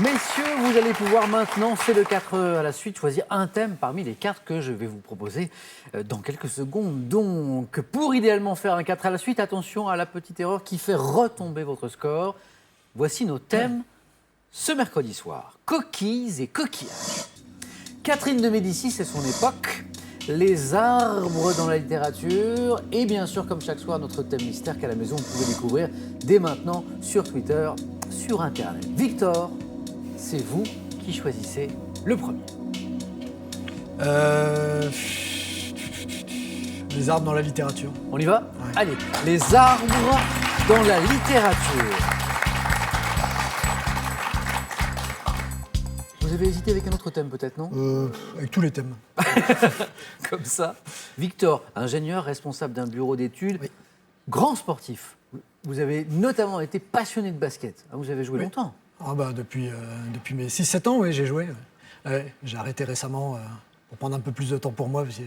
Messieurs, vous allez pouvoir maintenant, c'est le 4 à la suite, choisir un thème parmi les 4 que je vais vous proposer dans quelques secondes. Donc, pour idéalement faire un 4 à la suite, attention à la petite erreur qui fait retomber votre score. Voici nos thèmes ce mercredi soir. Coquilles et coquillages. Catherine de Médicis et son époque. Les arbres dans la littérature. Et bien sûr, comme chaque soir, notre thème mystère qu'à la maison, vous pouvez découvrir dès maintenant sur Twitter, sur Internet. Victor, c'est vous qui choisissez le premier. Les arbres dans la littérature. On y va ? Ouais. Allez, les arbres dans la littérature. Vous avez hésité avec un autre thème peut-être, non ? Avec tous les thèmes. Comme ça. Victor, ingénieur, responsable d'un bureau d'études, oui. Grand sportif. Vous avez notamment été passionné de basket. Vous avez joué longtemps ? Depuis mes 6-7 ans, oui, j'ai joué. J'ai arrêté récemment pour prendre un peu plus de temps pour moi. Parce que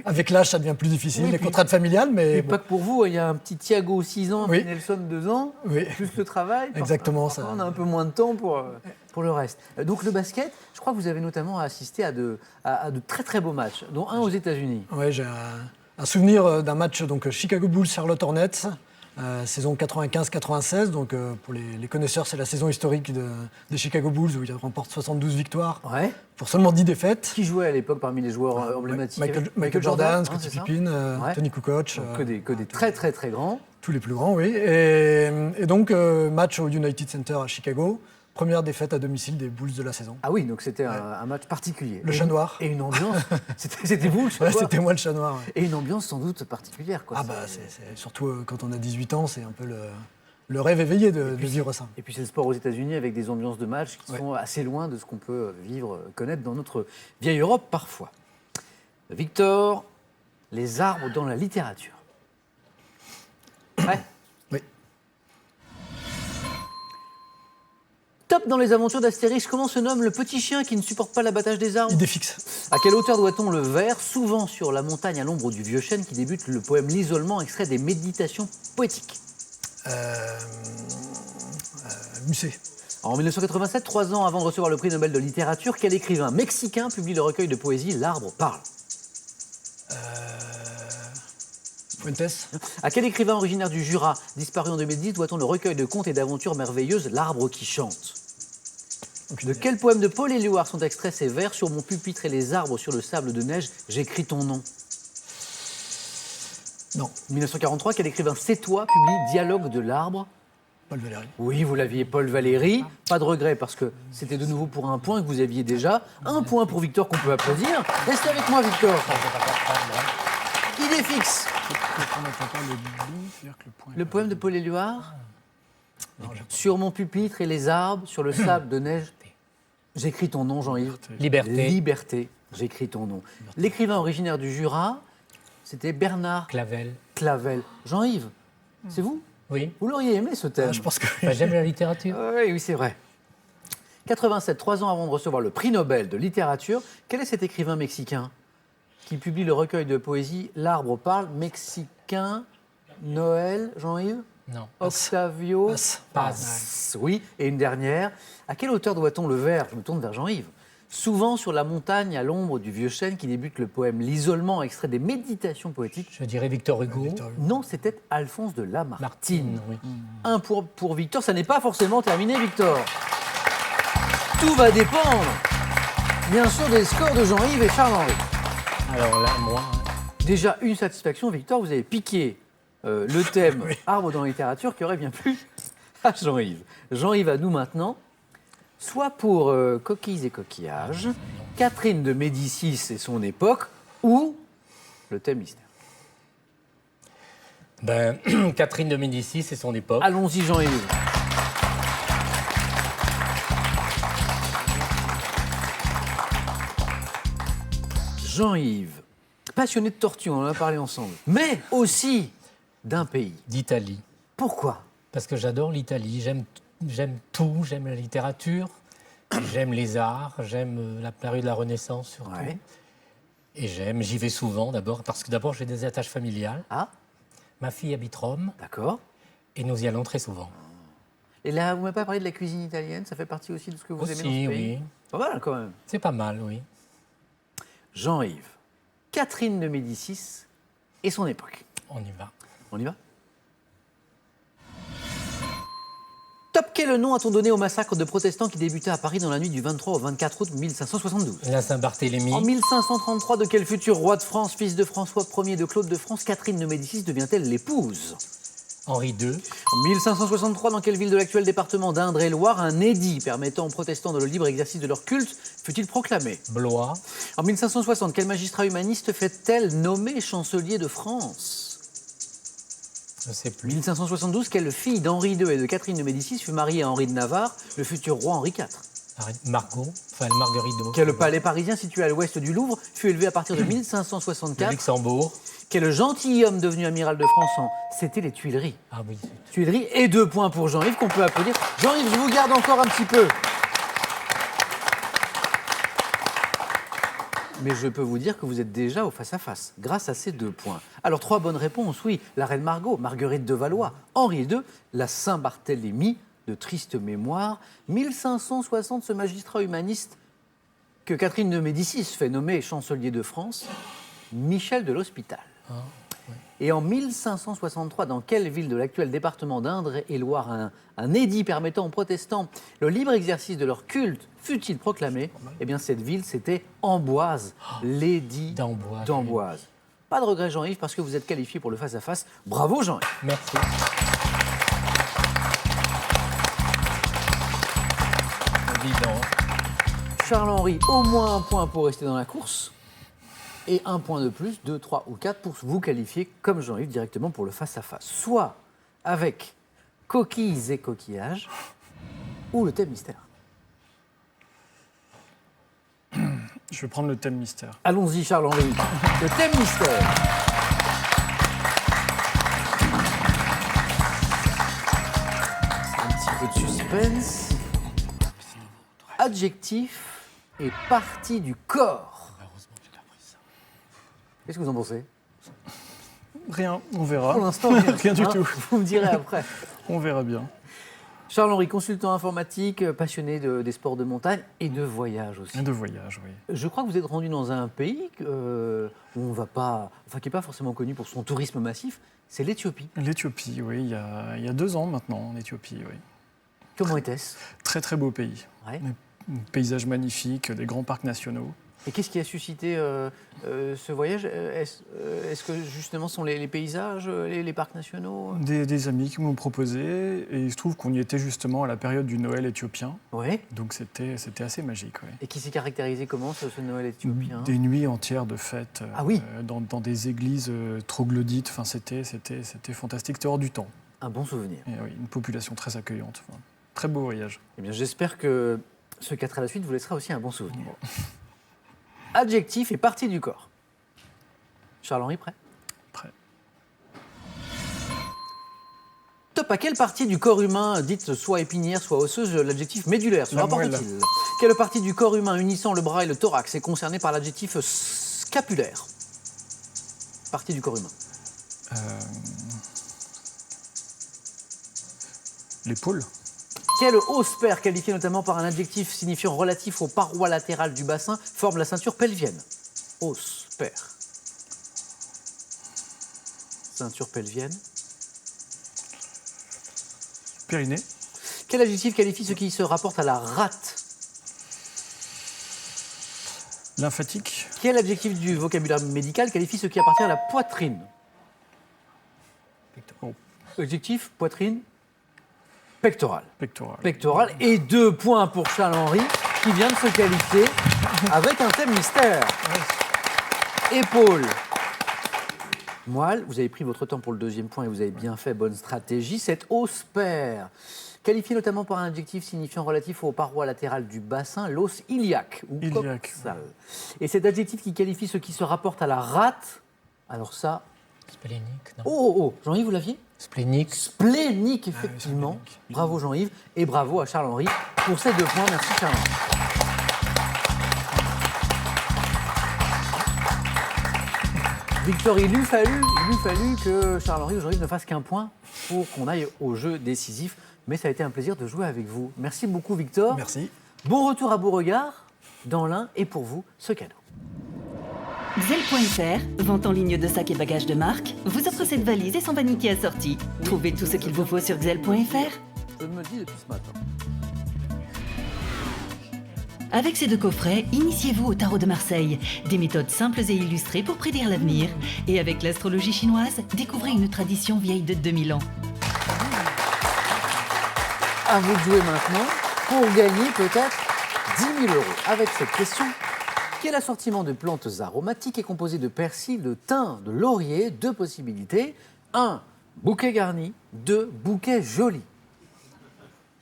avec l'âge, ça devient plus difficile, les contraintes familiales. Mais pas que pour vous, il y a un petit Thiago 6 ans, oui. Nelson 2 ans, oui. Plus le travail. Exactement. Ça. On a un peu moins de temps pour le reste. Donc le basket, je crois que vous avez notamment assisté à de très très beaux matchs, dont un aux États-Unis. Oui, j'ai un souvenir d'un match donc Chicago Bulls Charlotte Hornets. Saison 95-96, donc pour les connaisseurs, c'est la saison historique des Chicago Bulls où ils remportent 72 victoires pour seulement 10 défaites. Qui jouait à l'époque parmi les joueurs emblématiques ? Michael Jordan, Scottie Pippen, Tony Kukoc. Que des très très très grands. Tous les plus grands, oui. Et donc, match au United Center à Chicago. Première défaite à domicile des Bulls de la saison. Ah oui, donc c'était un match particulier. Le chat noir. Et une ambiance. C'était vous le chat noir ? C'était moi le chat noir. Ouais. Et une ambiance sans doute particulière. Quoi. C'est surtout quand on a 18 ans, c'est un peu le rêve éveillé de vivre ça. Et puis c'est le sport aux États-Unis avec des ambiances de match qui sont assez loin de ce qu'on peut connaître dans notre vieille Europe parfois. Victor, les arbres dans la littérature. Ouais. Oui. Top dans les aventures d'Astérix, comment se nomme le petit chien qui ne supporte pas l'abattage des arbres ? Idéfix. À quelle hauteur doit-on le vers ? Souvent sur la montagne à l'ombre du vieux chêne qui débute le poème L'isolement, extrait des méditations poétiques. Musset. En 1987, 3 ans avant de recevoir le prix Nobel de littérature, quel écrivain mexicain publie le recueil de poésie L'Arbre parle ? Fuentes. À quel écrivain originaire du Jura, disparu en 2010, doit-on le recueil de contes et d'aventures merveilleuses L'Arbre qui chante ? De quel poème de Paul Éluard sont extraits ces vers ? Sur mon pupitre et les arbres, sur le sable de neige, j'écris ton nom. Non. 1943, quel écrivain sétois publie Dialogue de l'arbre ? Paul Valéry. Oui, vous l'aviez, Paul Valéry. Pas de regret, parce que c'était de nouveau pour un point que vous aviez déjà. Un point pour Victor qu'on peut applaudir. Restez avec moi, Victor. Idéfix. Le poème de Paul Éluard ? Sur mon pupitre et les arbres, sur le sable de neige, j'écris ton nom, Jean-Yves. Liberté. Liberté, j'écris ton nom. L'écrivain originaire du Jura, c'était Bernard Clavel. Jean-Yves, c'est vous ? Oui. Vous l'auriez aimé ce thème ? Je pense que j'aime la littérature. Oui, c'est vrai. 87, 3 ans avant de recevoir le prix Nobel de littérature, quel est cet écrivain mexicain qui publie le recueil de poésie L'Arbre parle, mexicain, Noël, Jean-Yves ? Non. Octavio Paz. Oui, et une dernière. À quelle hauteur doit-on le vers ? Je me tourne vers Jean-Yves. Souvent sur la montagne, à l'ombre du vieux chêne, qui débute le poème L'isolement, extrait des méditations poétiques. Je dirais Victor Hugo. Non, c'était Alphonse de Lamartine. Oui. Un point pour Victor. Ça n'est pas forcément terminé, Victor. Tout va dépendre, bien sûr, des scores de Jean-Yves et Charles-Henri. Alors là, moi... Déjà, une satisfaction, Victor, vous avez piqué le thème Arbre dans la littérature qui aurait bien plu à Jean-Yves. Jean-Yves, à nous maintenant, soit pour Coquilles et coquillages, Catherine de Médicis et son époque, ou le thème mystère. Catherine de Médicis et son époque. Allons-y, Jean-Yves. Jean-Yves, passionné de tortues, on en a parlé ensemble, mais aussi d'un pays. D'Italie. Pourquoi ? Parce que j'adore l'Italie, j'aime tout, j'aime la littérature, j'aime les arts, j'aime la période de la Renaissance surtout. Ouais. Et j'y vais souvent d'abord, parce que d'abord j'ai des attaches familiales. Ah, Ma fille habite Rome d'accord. et nous y allons très souvent. Et là, vous m'avez pas parlé de la cuisine italienne, ça fait partie aussi de ce que vous aimez dans Aussi, ce pays. oui. Pas mal quand même. C'est pas mal, oui. Jean-Yves, Catherine de Médicis et son époque. On y va. On y va? Top, quel nom a-t-on donné au massacre de protestants qui débuta à Paris dans la nuit du 23 au 24 août 1572? La Saint-Barthélemy. En 1533, de quel futur roi de France, fils de François Ier de Claude de France, Catherine de Médicis devient-elle l'épouse? Henri II. En 1563, dans quelle ville de l'actuel département d'Indre-et-Loire, un édit permettant aux protestants de le libre exercice de leur culte fut-il proclamé? Blois. En 1560, quel magistrat humaniste fait-elle nommer chancelier de France? Je ne sais plus. 1572, quelle fille d'Henri II et de Catherine de Médicis fut mariée à Henri de Navarre, le futur roi Henri IV? Margot. Enfin, Marguerite de Quel palais parisien situé à l'ouest du Louvre fut élevé à partir de de 1564? Luxembourg. Quel gentilhomme devenu amiral de France en... C'était les Tuileries. Ah oui. Tuileries et 2 points pour Jean-Yves qu'on peut applaudir. Jean-Yves, je vous garde encore un petit peu. Mais je peux vous dire que vous êtes déjà au face-à-face, grâce à ces 2 points. Alors, 3 bonnes réponses, oui. La reine Margot, Marguerite de Valois, Henri II, la Saint-Barthélemy, de triste mémoire. 1560, ce magistrat humaniste que Catherine de Médicis fait nommer chancelier de France, Michel de l'Hospital. Et en 1563, dans quelle ville de l'actuel département d'Indre-et-Loire un édit permettant aux protestants le libre exercice de leur culte fut-il proclamé? Eh bien, cette ville, c'était Amboise, l'édit d'Amboise. d'Amboise. Pas de regret, Jean-Yves, parce que vous êtes qualifié pour le face-à-face. Bravo, Jean-Yves. Merci. Évident. Charles-Henri, au moins un point pour rester dans la course. Et un point de plus, 2, 3 ou 4 pour vous qualifier comme Jean-Yves directement pour le face-à-face. Soit avec coquilles et coquillages, ou le thème mystère. Je vais prendre le thème mystère. Allons-y, Charles-Henri. Le thème mystère. Un petit peu de suspense. Adjectif et partie du corps. Qu'est-ce que vous en pensez? Rien, on verra. Pour l'instant, rien, Rien du tout. Vous me direz après. On verra bien. Charles-Henri, consultant informatique, passionné des sports de montagne et de voyage aussi. Et de voyage, oui. Je crois que vous êtes rendu dans un pays où on va pas, enfin, qui n'est pas forcément connu pour son tourisme massif, c'est l'Éthiopie. L'Éthiopie, oui, il y a 2 ans maintenant, en Éthiopie, oui. Comment était-ce? Très très beau pays. Ouais. Un paysage magnifique, des grands parcs nationaux. Et qu'est-ce qui a suscité ce voyage? Est-ce que justement ce sont les paysages, les parcs nationaux? Des amis qui m'ont proposé, et il se trouve qu'on y était justement à la période du Noël éthiopien. Oui. Donc c'était assez magique, oui. Et qui s'est caractérisé comment ce Noël éthiopien? Des nuits entières de fêtes Ah oui. dans des églises troglodytes. Enfin, c'était fantastique, c'était hors du temps. Un bon souvenir. Et oui, une population très accueillante. Enfin, très beau voyage. Eh bien, j'espère que ce 4 à la suite vous laissera aussi un bon souvenir. Adjectif et partie du corps. Charles-Henri, prêt? Prêt. Top, à quelle partie du corps humain, dite soit épinière, soit osseuse, l'adjectif médulaire se La moelle. rapporte-t-il? Quelle partie du corps humain unissant le bras et le thorax est concernée par l'adjectif scapulaire? Partie du corps humain. L'épaule. Quel os pair, qualifié notamment par un adjectif signifiant relatif aux parois latérales du bassin, forme la ceinture pelvienne? Os pair. Ceinture pelvienne. Périnée. Quel adjectif qualifie ce qui se rapporte à la rate? Lymphatique. Quel adjectif du vocabulaire médical qualifie ce qui appartient à la poitrine? Oh, Adjectif, poitrine, pectoral. pectoral. Pectoral et 2 points pour Charles-Henri qui vient de se qualifier avec un thème mystère. Épaule. Moelle, vous avez pris votre temps pour le 2e point et vous avez bien fait, bonne stratégie. Cet os pair, qualifié notamment par un adjectif signifiant relatif aux parois latérales du bassin, l'os iliaque ou Iliaque. coxal. Et cet adjectif qui qualifie ce qui se rapporte à la rate, alors ça... Splénique, non? Oh, Jean-Yves, vous l'aviez? Splénique. Splénique, effectivement. splénique. Bravo Jean-Yves et bravo à Charles-Henri pour ces 2 points. Merci Charles-Henri. Victor, il eût fallu que Charles-Henri aujourd'hui ne fasse qu'un point pour qu'on aille au jeu décisif. Mais ça a été un plaisir de jouer avec vous. Merci beaucoup, Victor. Merci. Bon retour à Beauregard dans l'un et pour vous, ce cadeau. Xel.fr, vente en ligne de sacs et bagages de marque, vous offre cette valise et son vanity assorti. Trouvez tout ce qu'il vous faut sur Xel.fr. Je me le dis depuis ce matin. Avec ces 2 coffrets, initiez-vous au tarot de Marseille. Des méthodes simples et illustrées pour prédire l'avenir. Et avec l'astrologie chinoise, découvrez une tradition vieille de 2000 ans. À vous de jouer maintenant pour gagner peut-être 10 000 € avec cette question. Quel assortiment de plantes aromatiques est composé de persil, de thym, de laurier? 2 possibilités. 1. Bouquet garni. 2. Bouquet joli.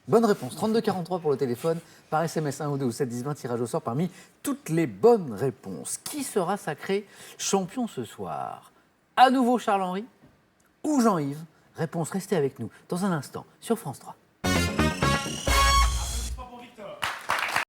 Bonne réponse. 3243 pour le téléphone. Par SMS 1 ou 2 ou 7 10 20, tirage au sort parmi toutes les bonnes réponses. Qui sera sacré champion ce soir? À nouveau Charles-Henri ou Jean-Yves? Réponse, restez avec nous dans un instant sur France 3.